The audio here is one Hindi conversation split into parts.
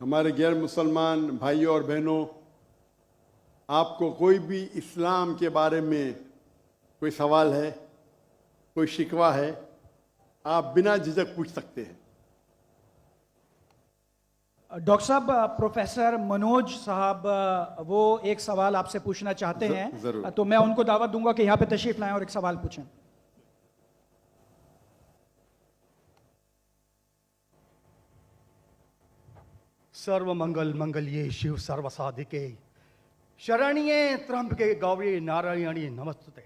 हमारे गैर मुसलमान भाइयों और बहनों, आपको कोई भी इस्लाम के बारे में कोई सवाल है, कोई शिकवा है, आप बिना झिझक पूछ सकते हैं। डॉक्टर साहब, प्रोफेसर मनोज साहब वो एक सवाल आपसे पूछना चाहते हैं। जरूर। तो मैं उनको दावत दूंगा कि यहाँ पे तशरीफ लाएं और एक सवाल पूछें। सर्व मंगल मंगल्ये शिव सर्व साधिके शरण्ये त्र्यंबके गौरी नारायणी नमस्ते।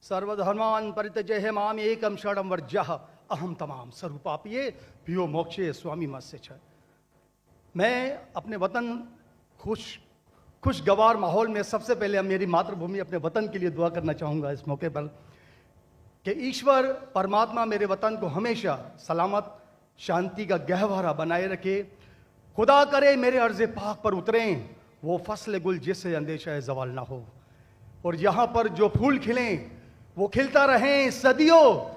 सर्वधर्मान् परित्यज्य माम एकम शरणं वर्ज्यः अहम तमाम स्वरूपापिये पियो मोक्षे स्वामी मत्स्य छ। मैं अपने वतन खुशगवार माहौल में सबसे पहले मेरी मातृभूमि अपने वतन के लिए दुआ करना चाहूँगा इस मौके पर कि ईश्वर परमात्मा मेरे वतन को हमेशा सलामत शांति का गहवारा बनाए रखे। खुदा करे मेरे अर्ज़ पाक पर उतरें वो फसल गुल जिससे अंदेशा जवाल ना हो, और यहाँ पर जो फूल खिलें वो खिलता रहें सदियों,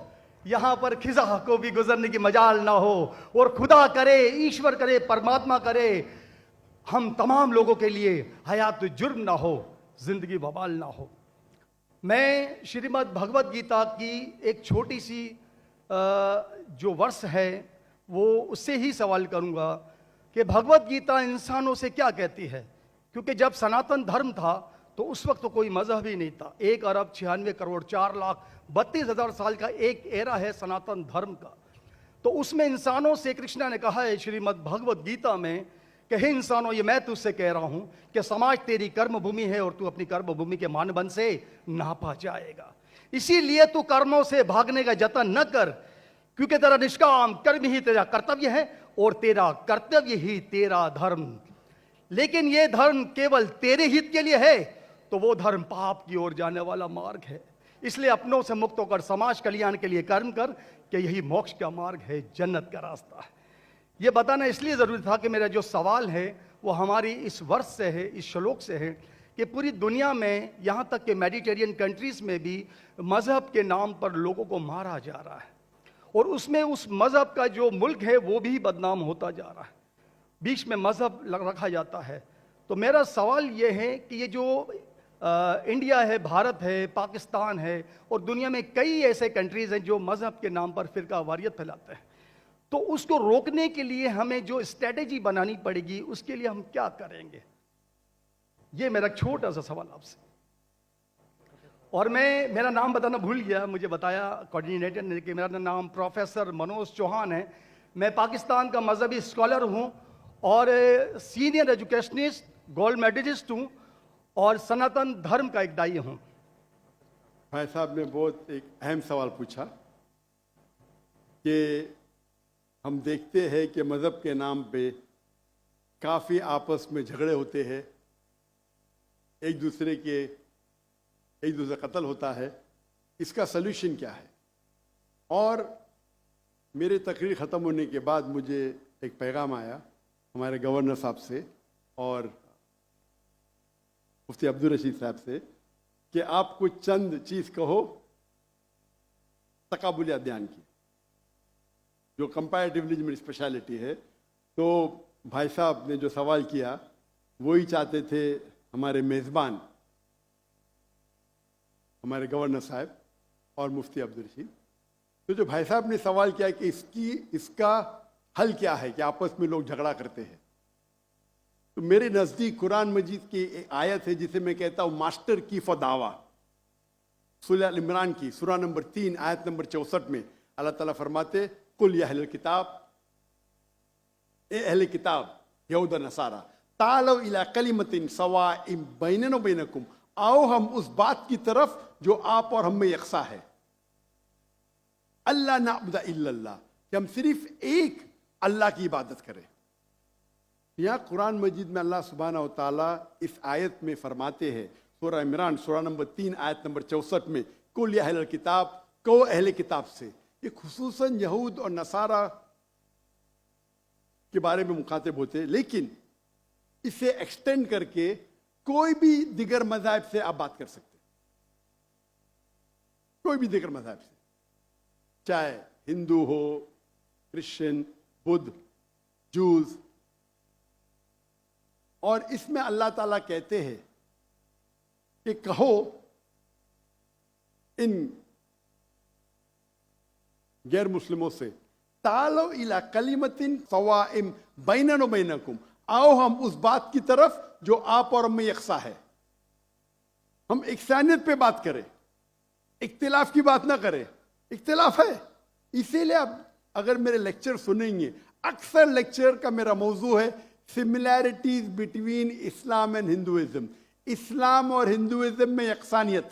यहाँ पर खिजा को भी गुजरने की मजाल ना हो। और खुदा करे, ईश्वर करे, परमात्मा करे हम तमाम लोगों के लिए हयात जुर्म ना हो, जिंदगी बवाल ना हो। मैं श्रीमद् भगवत गीता की एक छोटी सी जो वर्ष है वो उससे ही सवाल करूँगा कि भगवत गीता इंसानों से क्या कहती है। क्योंकि जब सनातन धर्म था तो उस वक्त तो कोई मजहब ही नहीं था। 1,96,4,32,000 साल का एक एरा है सनातन धर्म का। तो उसमें इंसानों से कृष्णा ने कहा है श्रीमद् भगवत गीता में कि हे इंसानों, ये मैं तुझसे कह रहा हूं कि समाज तेरी कर्म भूमि है और तू अपनी कर्म भूमि के मानदंड से नापा जाएगा। इसीलिए तू कर्मों से भागने का जतन न कर, क्योंकि तेरा निष्काम कर्म ही तेरा कर्तव्य है और तेरा कर्तव्य ही तेरा धर्म। लेकिन यह धर्म केवल तेरे हित के लिए है तो वो धर्म पाप की ओर जाने वाला मार्ग है। इसलिए अपनों से मुक्त होकर समाज कल्याण के लिए कर्म कर कि यही मोक्ष का मार्ग है, जन्नत का रास्ता है। यह बताना इसलिए जरूरी था कि मेरा जो सवाल है वो हमारी इस वर्ष से है, इस श्लोक से है कि पूरी दुनिया में यहाँ तक कि मेडिटेरियन कंट्रीज में भी मजहब के नाम पर लोगों को मारा जा रहा है और उसमें उस मजहब का जो मुल्क है वो भी बदनाम होता जा रहा है। बीच में मजहब रखा जाता है। तो मेरा सवाल ये है कि ये जो इंडिया है, भारत है, पाकिस्तान है और दुनिया में कई ऐसे कंट्रीज हैं जो मजहब के नाम पर फिरका वारियत फैलाते हैं, तो उसको रोकने के लिए हमें जो स्ट्रेटेजी बनानी पड़ेगी उसके लिए हम क्या करेंगे? ये मेरा छोटा सा सवाल आपसे। और मैं मेरा नाम बताना भूल गया, मुझे बताया कोऑर्डिनेटर ने कि मेरा नाम प्रोफेसर मनोज चौहान है। मैं पाकिस्तान का मजहबी स्कॉलर हूँ और सीनियर एजुकेशनिस्ट, गोल्ड मेडलिस्ट हूँ और सनातन धर्म का एक दाई हूँ। भाई साहब ने बहुत एक अहम सवाल पूछा कि हम देखते हैं कि मज़हब के नाम पे काफ़ी आपस में झगड़े होते हैं, एक दूसरे का कत्ल होता है। इसका सल्यूशन क्या है? और मेरे तकरीर ख़त्म होने के बाद मुझे एक पैगाम आया हमारे गवर्नर साहब से और मुफ्ती अब्दुल रशीद साहब से कि आप कुछ चंद चीज़ कहो तकाबुल अदयान की, जो कंपैरेटिवली मेरी स्पेशलिटी है। तो भाई साहब ने जो सवाल किया वही चाहते थे हमारे मेज़बान, हमारे गवर्नर साहब और मुफ्ती अब्दुल रशीद। तो जो भाई साहब ने सवाल किया कि इसका हल क्या है कि आपस में लोग झगड़ा करते हैं, तो मेरे नज़दीक कुरान मजीद की एक आयत है जिसे मैं कहता हूँ मास्टर की फॉर दावा। सूरह अल इमरान की सूरह नंबर 3 आयत नंबर 64 में अल्लाह ताला फरमाते कुल या अहले किताब, ए अहले किताब यहूद नसारा तालव इला कलिमतिन सवाइम बैनना व बैनकुम, आओ हम उस बात की तरफ जो आप और हम में यकसा है। अल्लाह नाबुदा इल्लल्लाह, कि हम सिर्फ एक अल्लाह की इबादत करें। यहाँ कुरान मजीद में अल्लाह सुब्हानहू व तआला इस आयत में फरमाते हैं, सूरह इमरान सूरह नंबर 3 आयत नंबर 64 में कुल या अहले किताब, को अहले किताब से, ये खुसूसन यहूद और नसारा के बारे में मुखातिब होते हैं, लेकिन इसे एक्सटेंड करके कोई भी दिगर मज़हब से आप बात कर सकते हैं, कोई भी दिगर मज़हब से, चाहे हिंदू हो, क्रिश्चियन, बुद्ध, जूस, और इसमें अल्लाह ताला कहते हैं कि कहो इन गैर मुस्लिमों से, तालो इला कलिमतिन सवाइम बैनना व बैनकुम, आओ हम उस बात की तरफ जो आप और हमें यकसा है। हम इकसानियत पे बात करें, इख्तिलाफ की बात ना करें। इख्तिलाफ है, इसीलिए आप अगर मेरे लेक्चर सुनेंगे, अक्सर लेक्चर का मेरा मौजू है similarities between Islam and Hinduism. Islam और हिंदुइज्म में यकसानियत,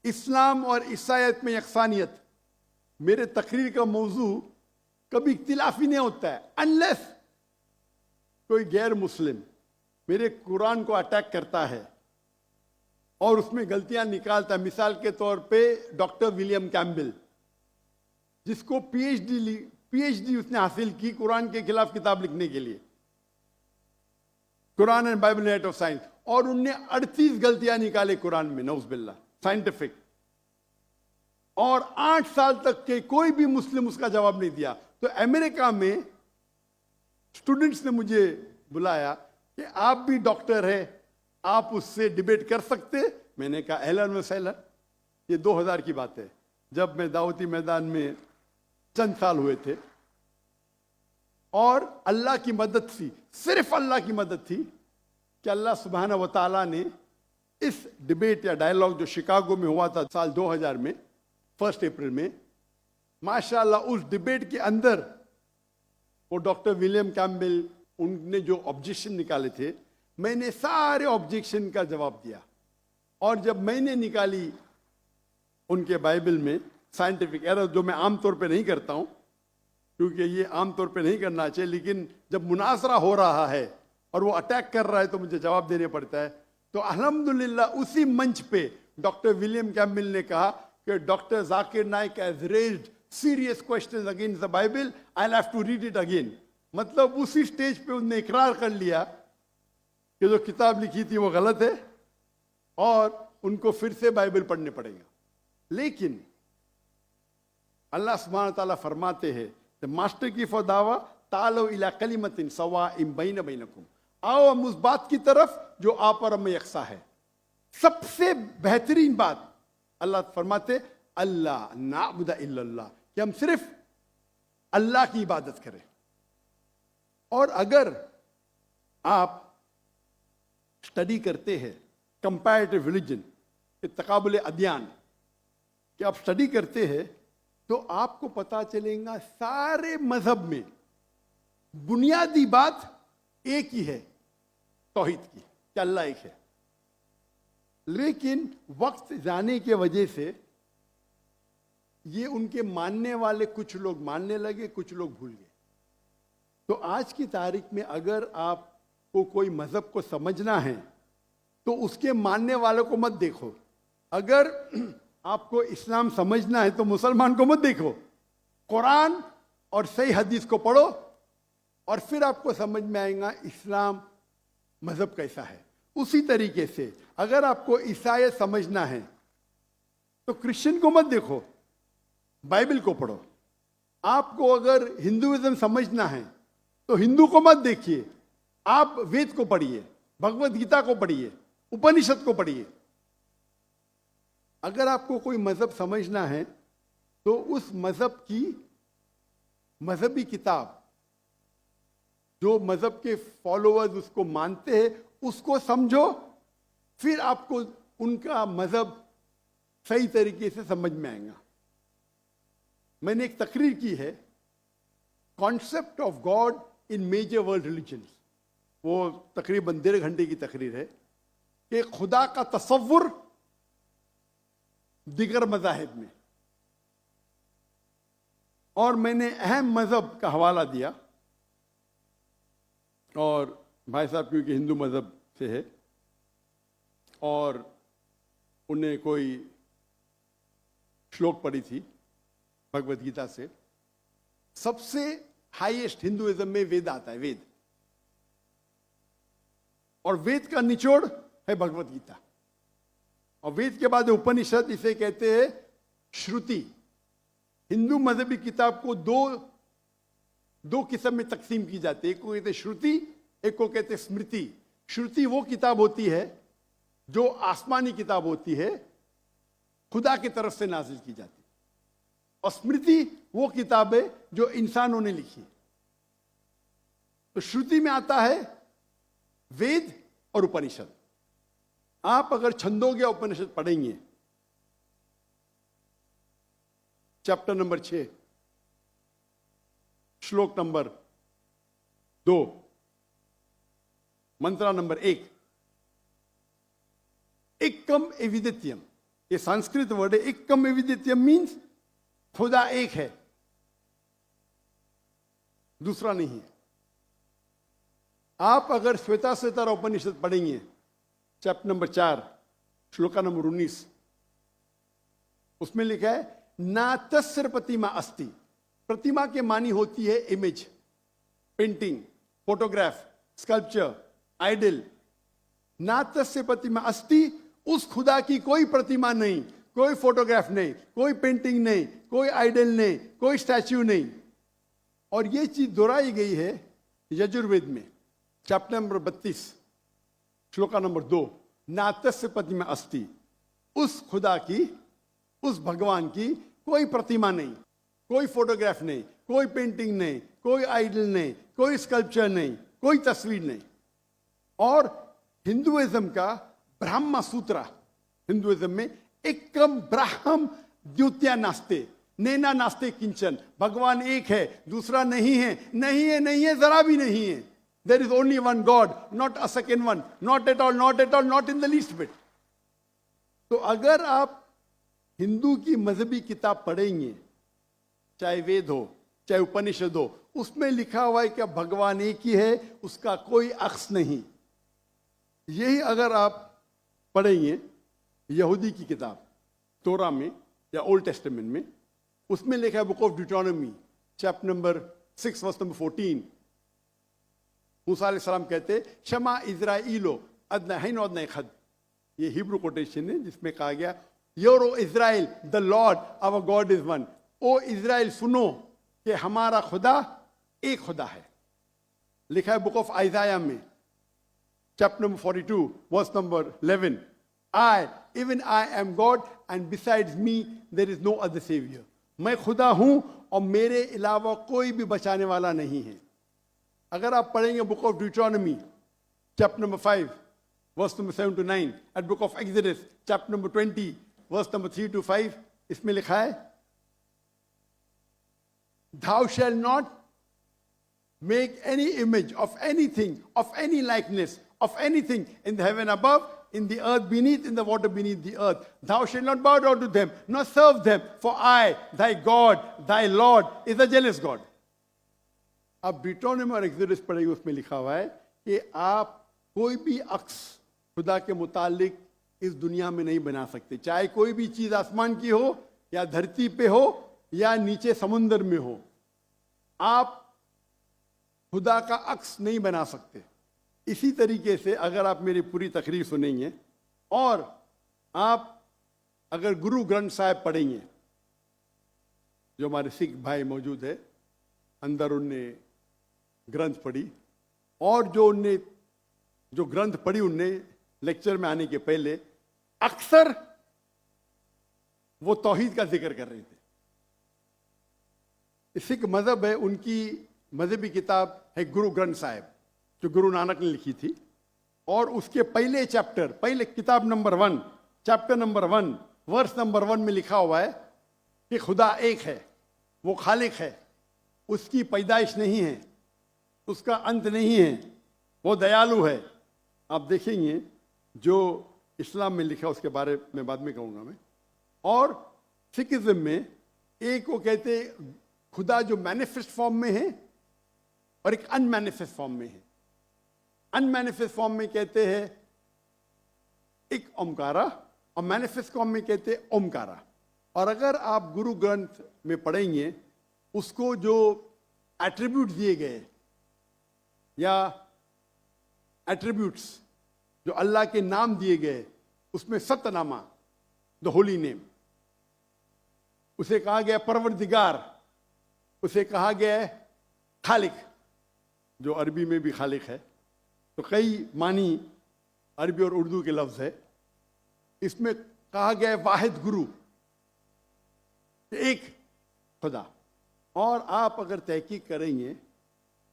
इस्लाम और ईसाईयत में यकसानियत। मेरे तकरीर का मौजू कभी इख्तिलाफ ही नहीं होता है, अनलेस कोई गैर मुस्लिम मेरे कुरान को अटैक करता है और उसमें गलतियां निकालता है। मिसाल के तौर पे डॉक्टर विलियम कैम्बेल, जिसको पीएचडी उसने हासिल की कुरान के खिलाफ किताब लिखने के लिए, Quran and Bible net of science, और उनने 38 गलतियां निकाले कुरान में, नौज़ुबिल्लाह, साइंटिफिक। और 8 साल तक के कोई भी मुस्लिम उसका जवाब नहीं दिया। तो अमेरिका में स्टूडेंट्स ने मुझे बुलाया कि आप भी डॉक्टर हैं, आप उससे डिबेट कर सकते। मैंने कहा अहलन व सहलन। ये 2000 की बात है, जब मैं दावती मैदान में चंद साल हुए थे। और अल्लाह की मदद थी, सिर्फ अल्लाह की मदद थी कि अल्लाह सुब्हाना व तआला ने इस डिबेट या डायलॉग जो शिकागो में हुआ था साल 2000 में 1 अप्रैल में, माशाअल्लाह उस डिबेट के अंदर वो डॉक्टर विलियम कैम्बेल, उनने जो ऑब्जेक्शन निकाले थे, मैंने सारे ऑब्जेक्शन का जवाब दिया। और जब मैंने निकाली उनके बाइबल में साइंटिफिक एरर, जो मैं आमतौर पे नहीं करता हूं क्योंकि ये आमतौर पे नहीं करना चाहिए, लेकिन जब मुनाजरा हो रहा है और वो अटैक कर रहा है तो मुझे जवाब देने पड़ता है। तो अल्हम्दुलिल्लाह उसी मंच पे डॉक्टर विलियम कैम्बेल ने कहा कि doctor Zakir Naik has raised serious questions against the Bible, I will have to read it again. मतलब उसी स्टेज पे उन्होंने इकरार कर लिया कि जो किताब लिखी थी वो गलत है और उनको फिर से बाइबल पढ़ने पड़ेगा। लेकिन अल्लाह सुब्हानहू व तआला फरमाते हैं, द मास्टर की फदावा तालो इला कलिमतिन सवाइम बैन बैनकुम, आओ हम उस बात की तरफ जो आप और हमें यकसा है। सबसे बेहतरीन बात अल्लाह फरमाते अल्लाह नाबुदा इल्लल्लाह, कि हम सिर्फ अल्लाह की इबादत करें। और अगर आप स्टडी करते हैं कंपैरेटिव रिलीजन, तकाबुल अदयान, कि आप स्टडी करते हैं तो आपको पता चलेगा सारे मजहब में बुनियादी बात एक ही है, तौहीद की, कि अल्लाह एक है। लेकिन वक्त जाने के वजह से ये उनके मानने वाले कुछ लोग मानने लगे, कुछ लोग भूल गए। तो आज की तारीख में अगर आपको कोई मजहब को समझना है तो उसके मानने वालों को मत देखो। अगर आपको इस्लाम समझना है तो मुसलमान को मत देखो, कुरान और सही हदीस को पढ़ो और फिर आपको समझ में आएगा इस्लाम मजहब कैसा है। उसी तरीके से अगर आपको ईसाईयत समझना है तो क्रिश्चियन को मत देखो, बाइबल को पढ़ो। आपको अगर हिंदुइज्म समझना है तो हिंदू को मत देखिए, आप वेद को पढ़िए, भगवत गीता को पढ़िए, उपनिषद को पढ़िए। अगर आपको कोई मजहब समझना है तो उस मजहब की मजहबी किताब, जो मजहब के फॉलोअर्स उसको मानते हैं, उसको समझो, फिर आपको उनका मजहब सही तरीके से समझ में आएगा। मैंने एक तकरीर की है, concept of God in major world religions, वो तकरीबन 1.5 घंटे की तकरीर है कि खुदा का तसव्वुर दिगर मज़ाहिब में। और मैंने अहम मजहब का हवाला दिया, और भाई साहब क्योंकि हिंदू मजहब से है और उन्हें कोई श्लोक पढ़ी थी भगवत गीता से। सबसे हाईएस्ट हिंदुइज्म में वेद आता है, वेद, और वेद का निचोड़ है भगवत गीता। और वेद के बाद उपनिषद, इसे कहते हैं श्रुति। हिंदू मजहबी किताब को दो किस्म में तकसीम की जाती है, एक को कहते हैं श्रुति, एक को कहते हैं स्मृति। श्रुति वो किताब होती है जो आसमानी किताब होती है, खुदा की तरफ से नाजिल की जाती है, और स्मृति वो किताब है जो इंसानों ने लिखी। तो श्रुति में आता है वेद और उपनिषद। आप अगर छंदोग्य उपनिषद पढ़ेंगे, चैप्टर नंबर 6 श्लोक नंबर 2 मंत्रा नंबर 1, एकम एविदित्यम, ये संस्कृत वर्ड है। एकम एविदित्यम मीन्स खुदा एक है, दूसरा नहीं है। आप अगर श्वेताश्वेतर उपनिषद पढ़ेंगे, चैप्टर नंबर 4 श्लोका नंबर 19, उसमें लिखा है ना तस्य प्रतिमा अस्ति। प्रतिमा के मानी होती है image, painting, photograph, sculpture, idol. ना तस्य प्रतिमा अस्ति, उस खुदा की कोई प्रतिमा नहीं, कोई फोटोग्राफ नहीं, कोई पेंटिंग नहीं, कोई आइडल नहीं, कोई स्टैच्यू नहीं। और ये चीज दोहराई गई है यजुर्वेद में, चैप्टर नंबर 32 श्लोका नंबर 2, ना तस्य प्रतिमा अस्ति, उस खुदा की, उस भगवान की कोई प्रतिमा नहीं, कोई फोटोग्राफ नहीं, कोई पेंटिंग नहीं, कोई आइडल नहीं, कोई स्कल्पचर नहीं, कोई तस्वीर नहीं। और हिंदुइज्म का ब्रह्म सूत्र, हिंदुइज्म में एकम ब्रह्म द्वितीय नास्ते, नैना नास्ते किंचन, भगवान एक है, दूसरा नहीं है, नहीं है, नहीं है, जरा भी नहीं है। There is only one God, not a second one, not at all, not at all, not in the least bit. तो अगर आप हिंदू की मजहबी किताब पढ़ेंगे, चाहे वेद हो, चाहे उपनिषद हो, उसमें लिखा हुआ है कि भगवान एक ही है, उसका कोई अक्स नहीं। यही अगर आप पढ़ेंगे यहूदी की किताब तोरा में या ओल्ड टेस्टामेंट में, उसमें लिखा है book of Deuteronomy chapter number 6 verse number 14, मूसा अलैहिस्सलाम कहते शमा इज़राइलो अदनहैन अदनै खद। ये हिब्रू कोटेशन है जिसमें कहा गया your O Israel the Lord our God is one. O Israel सुनो कि हमारा खुदा एक खुदा है। लिखा है बुक ऑफ आइजाया में chapter number 42 verse number 11, I even I am God and besides me there is no other saviour. मैं खुदा हूं और मेरे अलावा कोई भी बचाने वाला नहीं है। अगर आप पढ़ेंगे book of Deuteronomy chapter number 5 verse number 7 to 9, at book of Exodus chapter number 20 verse number 3 to 5, इसमें लिखा है thou shall not make any image of anything, of any likeness, of anything in the heaven above, in the earth beneath, in the water beneath the earth. Thou shalt not bow down to them, nor serve them, for I, thy God, thy Lord, is a jealous God. अब ड्यूटोनॉमी और एक्सोडस पढ़ेंगे, उसमें लिखा हुआ है कि आप कोई भी अक्स खुदा के मुतालिक इस दुनिया में नहीं बना सकते, चाहे कोई भी चीज आसमान की हो या धरती पे हो या नीचे समुद्र में हो। आप खुदा का अक्स नहीं बना सकते। इसी तरीके से अगर आप मेरी पूरी तकरीर सुनेंगे और आप अगर गुरु ग्रंथ साहिब पढ़ेंगे, जो हमारे सिख भाई मौजूद है अंदर, उनने ग्रंथ पढ़ी, और जो ग्रंथ पढ़ी उनने लेक्चर में आने के पहले अक्सर वो तौहीद का जिक्र कर रहे थे। सिख मजहब है, उनकी मजहबी किताब है गुरु ग्रंथ साहिब, जो गुरु नानक ने लिखी थी। और उसके पहले चैप्टर, पहले किताब नंबर 1 चैप्टर नंबर 1 वर्स नंबर 1 में लिखा हुआ है कि खुदा एक है, वो खालिक है, उसकी पैदाइश नहीं है, उसका अंत नहीं है, वो दयालु है। आप देखेंगे जो इस्लाम में लिखा उसके बारे में बाद में कहूँगा मैं। और सिखिज्म में एक वो कहते खुदा जो मैनिफेस्ट फॉर्म में है और एक अनमैनिफेस्ट फॉर्म में है। अनमैनिफेस्ट फॉर्म में कहते हैं एक ओमकारा और मैनिफेस्ट फॉर्म में कहते हैं ओमकारा। और अगर आप गुरु ग्रंथ में पढ़ेंगे, उसको जो एट्रीब्यूट दिए गए या एट्रीब्यूट्स जो अल्लाह के नाम दिए गए, उसमें सतनामा, द होली नेम, उसे कहा गया परवरदिगार, उसे कहा गया है खालिक, जो अरबी में भी खालिक है, तो कई मानी अरबी और उर्दू के लफ्ज है। इसमें कहा गया है वाहिद गुरु, एक खुदा। और आप अगर तहकीक करेंगे,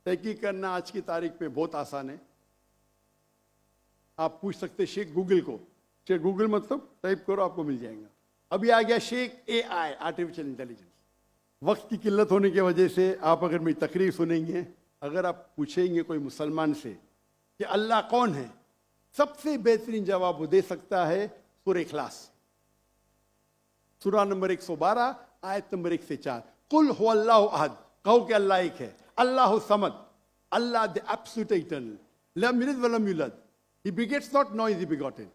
तहकीक करना आज की तारीख पे बहुत आसान है। आप पूछ सकते शेख गूगल को, शेख गूगल मतलब टाइप करो आपको मिल जाएगा। अभी आ गया शेख AI, आर्टिफिशियल इंटेलिजेंस। वक्त की किल्लत होने की वजह से आप अगर मेरी तकरीर सुनेंगे, अगर आप पूछेंगे कोई मुसलमान से कि अल्लाह कौन है, सबसे बेहतरीन जवाब वो दे सकता है सूरह इखलास, सूरा नंबर 112 आयत नंबर 1 से 4। कुल हुवल्लाहु अहद, कहो कि अल्लाह एक है। अल्लाहु समद, अल्लाह द एब्सोल्यूट इटर्नल, लम यलिद व लम यूलद, he begets not, no is he begotten,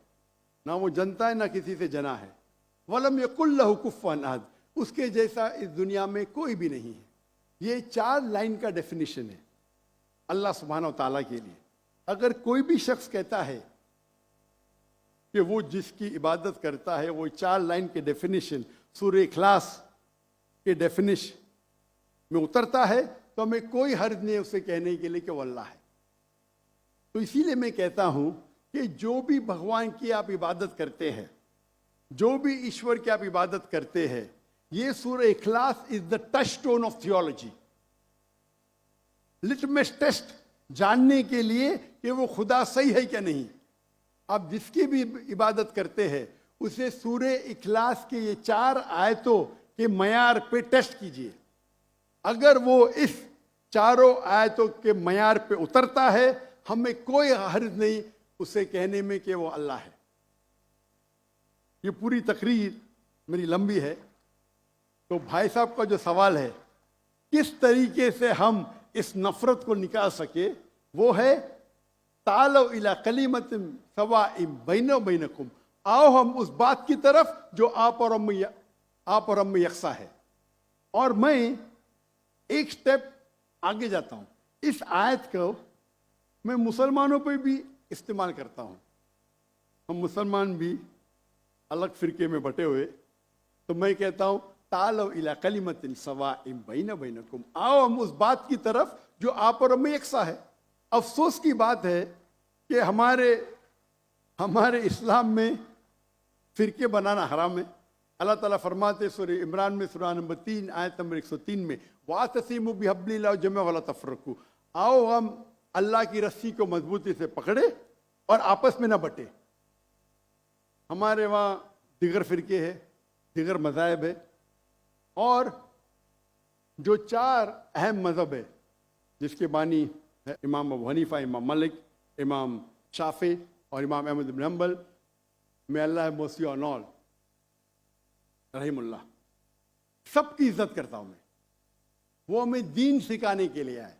ना वो जनता है ना किसी से जना है। वलम यकुल लहु कुफुवन अहद, उसके जैसा इस दुनिया में कोई भी नहीं है। ये 4 लाइन का डेफिनेशन है अल्लाह सुब्हानहू तआला के लिए। अगर कोई भी शख्स कहता है कि वो जिसकी इबादत करता है वो 4 लाइन के डेफिनेशन सूरह इखलास के डेफिनेशन में उतरता है, तो हमें कोई हर्ज नहीं उसे कहने के लिए कि वो अल्लाह है। तो इसीलिए मैं कहता हूं कि जो भी भगवान की आप इबादत करते हैं, जो भी ईश्वर की आप इबादत करते हैं, ये सूरह इखलास is the touchstone of theology, litmus test जानने के लिए कि वो खुदा सही है क्या नहीं। आप जिसकी भी इबादत करते हैं उसे सूरह इखलास के ये 4 आयतों के मयार पे टेस्ट कीजिए। अगर वो इस 4 आयतों के मयार पे उतरता है, हमें कोई हर्ज नहीं उसे कहने में कि वो अल्लाह है। ये पूरी तकरीर मेरी लंबी है, तो भाई साहब का जो सवाल है किस तरीके से हम इस नफरत को निकाल सके, वो है तालो इला कलिमतिन सवाइम बैना बैनकुम, आओ हम उस बात की तरफ जो आप और हम में यकसा है। और मैं एक स्टेप आगे जाता हूं। इस आयत को मैं मुसलमानों पे भी इस्तेमाल करता हूं। हम मुसलमान भी अलग फिरके में बटे हुए, तो मैं कहता हूं तालो इला कलिमतिन सवाइम बैना बैनकुम, आओ हम उस बात की तरफ जो आप और हम में यकसा है। अफसोस की बात है कि हमारे इस्लाम में फिरके बनाना हराम है। अल्लाह ताला फरमाते सूरह इमरान में सूरा नंबर 3 आयत नंबर 103 में, वातसिमु बिहब्लिल्लाहि जमीअन वला तफरकू, आओ हम अल्लाह की रस्सी को मजबूती से पकड़े और आपस में ना बटे। हमारे वहाँ दिगर फिरके है, दिगर मज़ाहिब है, और जो 4 अहम मज़हब है जिसके बानी है इमाम अबू हनीफा, इमाम मलिक, इमाम शाफी और इमाम अहमद इब्न हंबल, मे अल्लाह मोसी ऑन ऑल रहीमुल्लाह, सबकी इज्जत करता हूं मैं। वो हमें दीन सिखाने के लिए आए।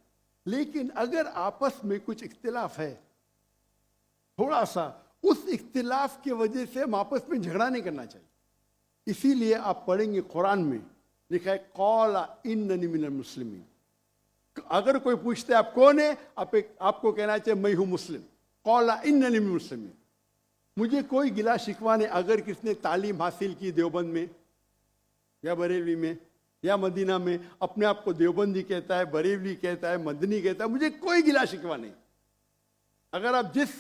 लेकिन अगर आपस में कुछ इख्तिलाफ है थोड़ा सा, उस इख्तिलाफ की वजह से हम आपस में झगड़ा नहीं करना चाहिए। इसीलिए आप पढ़ेंगे कुरान में लिखा है कौला इन्ननी मिनल मुस्लिमीन। अगर कोई पूछते आप कौन है, आपको कहना चाहिए मैं हूं मुस्लिम। कौला इन्ननी मिनल मुस्लिमीन, मुझे कोई गिला शिकवा नहीं अगर किसने तालीम हासिल की देवबंद में या बरेलवी में या मदीना में, अपने आप को देवबंदी कहता है, बरेलवी कहता है, मदनी कहता है, मुझे कोई गिला शिकवा नहीं। अगर आप जिस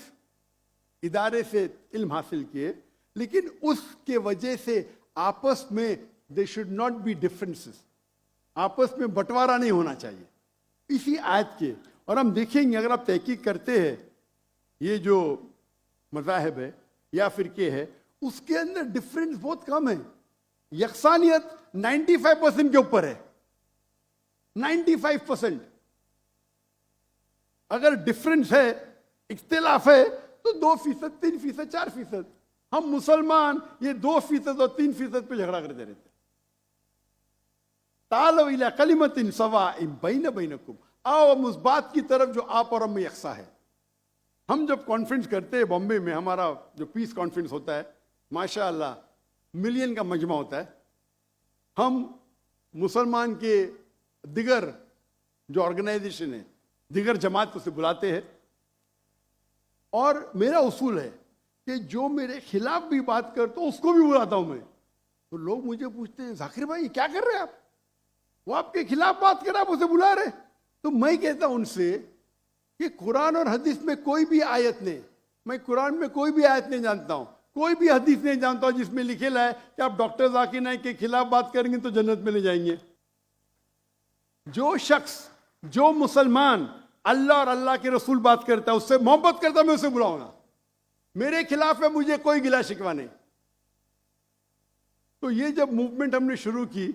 इदारे से इल्म हासिल किए, लेकिन उसके वजह से आपस में they should not be differences, आपस में बंटवारा नहीं होना चाहिए इसी आयत के। और हम देखेंगे अगर आप तहकीक करते हैं ये जो मज़ाहिब है या फिरके है, उसके अंदर डिफरेंस बहुत कम है। यकसानियत 95% के ऊपर है, 95%। अगर डिफरेंस है, इख्तिलाफ है, तो 2%, 3%, 4%। हम मुसलमान ये 2% और 3% पे झगड़ा करते रहते। तालो इला कलिमतिन सवाइम बैना बैनकुम, आओ हम उस बात की तरफ जो आप और हम में यकसा है। हम जब कॉन्फ्रेंस करते हैं बॉम्बे में, हमारा जो पीस कॉन्फ्रेंस होता है, माशाअल्लाह मिलियन का मजमा होता है। हम मुसलमान के दिगर जो ऑर्गेनाइजेशन है, दिगर जमात को से बुलाते हैं, और मेरा उसूल है कि जो मेरे खिलाफ भी बात कर तो उसको भी बुलाता हूं मैं। तो लोग मुझे पूछते हैं जाकिर भाई क्या कर रहे हैं आप, वो आपके खिलाफ बात कर रहे, आप उसे बुला रहे। तो मैं कहता हूं उनसे कि कुरान और हदीस में कोई भी आयत नहीं, मैं कुरान में कोई भी आयत नहीं जानता हूं, कोई भी हदीस नहीं जानता हूं जिसमें लिखेला है कि आप डॉक्टर जाकिर नाइक के खिलाफ बात करेंगे तो जन्नत में ले जाएंगे। जो शख्स, जो मुसलमान अल्लाह और अल्लाह के रसूल बात करता है, उससे मोहब्बत करता है, मैं उसे बुलाऊंगा। मेरे खिलाफ है, मुझे कोई गिला शिकवा नहीं। तो ये जब मूवमेंट हमने शुरू की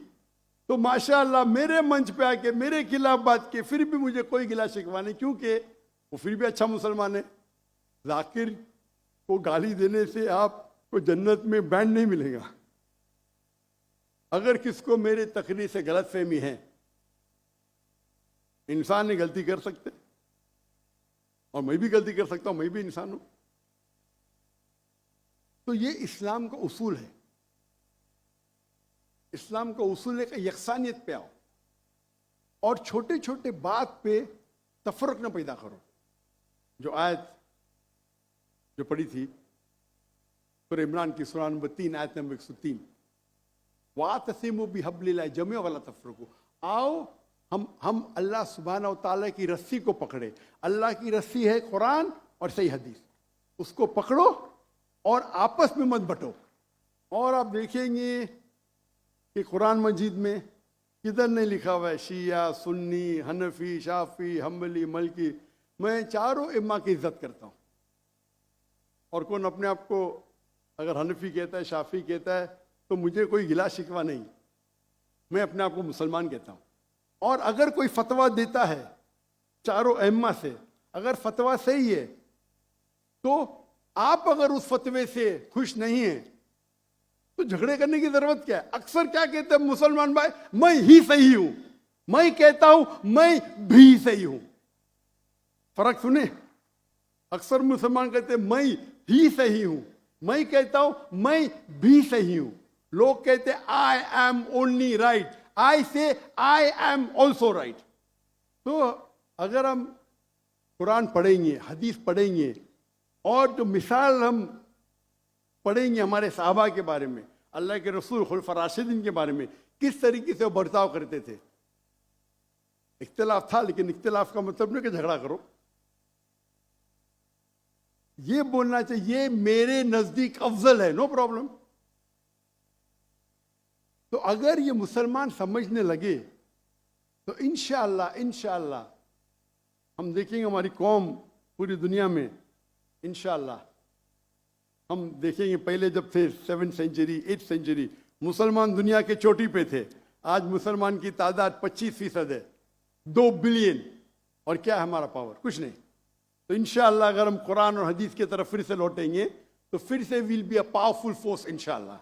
तो माशाअल्लाह मेरे मंच पे आके मेरे खिलाफ बात की, फिर भी मुझे कोई गिला शिकवा नहीं, क्योंकि वो फिर भी अच्छा मुसलमान है। जाकिर को गाली देने से आपको जन्नत में बैंड नहीं मिलेगा। अगर किसको मेरे तकरीर से गलतफहमी है, इंसान ने गलती कर सकते और मैं भी गलती कर सकता हूं, मैं भी इंसान हूं। तो ये इस्लाम का उसूल है। इस्लाम का उसूल है कि यकसानियत पे आओ और छोटे छोटे बात पे तफरक न पैदा करो। जो आयत जो पढ़ी थी सूरह इमरान की सूरह नंबर 3 आयत नंबर 103, वातसिमु बिहब्लिल्लाह जमीअन वला तफरकू। आओ हम अल्लाह सुब्हानहू व तआला की रस्सी को पकड़े। अल्लाह की रस्सी है कुरान और सही हदीस, उसको पकड़ो और आपस में मत बंटो। और आप देखेंगे कि कुरान मजीद में किधर नहीं लिखा हुआ है शिया, सुन्नी, हनफी, शाफी, हम्बली, मलकी। मैं चारों इम्मा की इज्जत करता हूँ। और कौन अपने आप को अगर हनफी कहता है, शाफी कहता है, तो मुझे कोई गिला शिकवा नहीं, मैं अपने आप को मुसलमान कहता हूँ। और अगर कोई फतवा देता है चारों इम्मा से, अगर फतवा सही है तो आप अगर उस फतवे से खुश नहीं हैं तो झगड़े करने की जरूरत क्या है। अक्सर क्या कहते हैं मुसलमान भाई, मैं ही सही हूं, मैं कहता हूं मैं भी सही हूं। फर्क सुने, अक्सर मुसलमान कहते हैं मैं ही सही हूं, मैं कहता हूं मैं भी सही हूं। लोग कहते हैं आई एम ओनली राइट, आई से आई एम ऑल्सो राइट। तो अगर हम कुरान पढ़ेंगे, हदीस पढ़ेंगे और जो मिसाल हम पढ़ेंगे हमारे साहबा के बारे में, अल्लाह के रसूल खुलफा राशिदीन के बारे में, किस तरीके से वो बर्ताव करते थे। इख्तिलाफ था, लेकिन इख्तिलाफ का मतलब नहीं कि झगड़ा करो। ये बोलना चाहिए ये मेरे नजदीक अफजल है, नो प्रॉब्लम। तो अगर ये मुसलमान समझने लगे तो इंशाअल्लाह हम देखेंगे हमारी कौम पूरी दुनिया में इंशाअल्लाह हम देखेंगे। पहले जब थे 7th सेंचुरी 8th सेंचुरी मुसलमान दुनिया के चोटी पे थे, आज मुसलमान की तादाद 25% है, 2 बिलियन। और क्या है हमारा पावर? कुछ नहीं। तो इंशाअल्लाह अगर हम कुरान और हदीस की तरफ फिर से लौटेंगे तो फिर से will be a powerful force इंशाअल्लाह।